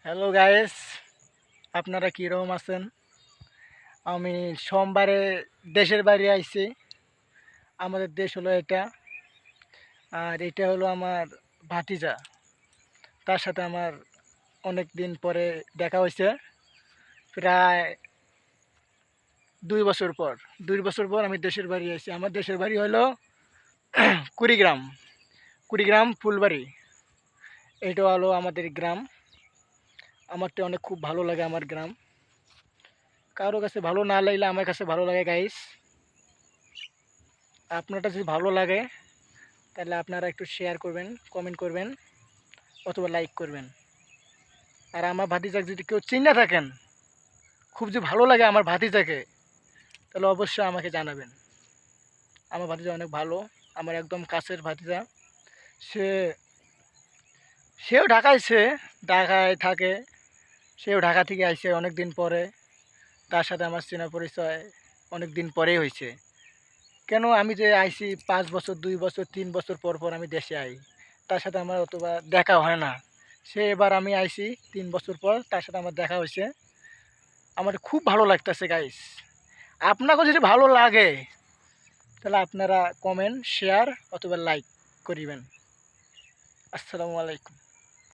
Hello guys, আপনারা কীরকম আছেন? আমি সোমবারে দেশের বাড়ি আইছি। আমাদের দেশ হলো এটা, আর এটা হলো আমার ভাতিজা। তার সাথে আমার অনেক দিন পরে দেখা হয়েছে, প্রায় 2 বছর পর। 2 বছর পর আমি দেশের বাড়ি আইছি। আমার দেশের বাড়ি হলো কুড়িগ্রাম। কুড়িগ্রাম ফুলবাড়ি, এটা হলো আমাদের গ্রাম। আমার তো অনেক খুব ভালো লাগে আমার গ্রাম। কারো কাছে ভালো না লাগলে আমার কাছে ভালো লাগে গাইস। আপনারটা যদি ভালো লাগে তাহলে আপনারা একটু শেয়ার করবেন, কমেন্ট করবেন অথবা লাইক করবেন। আর আমার ভাতিজাকে যদি কেউ চিনে থাকেন, খুব যে ভালো লাগে আমার ভাতিজাকে, তাহলে অবশ্যই আমাকে জানাবেন। আমার ভাতিজা অনেক ভালো, আমার একদম কাছের ভাতিজা। সে সেও ঢাকায় থাকে। সেও ঢাকা থেকে আইছে অনেক দিন পরে। তার সাথে আমার চেনা পরিচয় অনেক দিন পরেই হয়েছে। কেন আমি যে আইছি 5 বছর, 2 বছর, 3 বছর পর পর আমি দেশে আই, তার সাথে আমার অতবা দেখা হয় না। সে এবার আমি আইছি 3 বছর পর, তার সাথে আমার দেখা হয়েছে। আমার খুব ভালো লাগতেছে গাইস। আপনাকেও যদি ভালো লাগে তাহলে আপনারা কমেন্ট, শেয়ার অথবা লাইক করিবেন। আসসালামু আলাইকুম।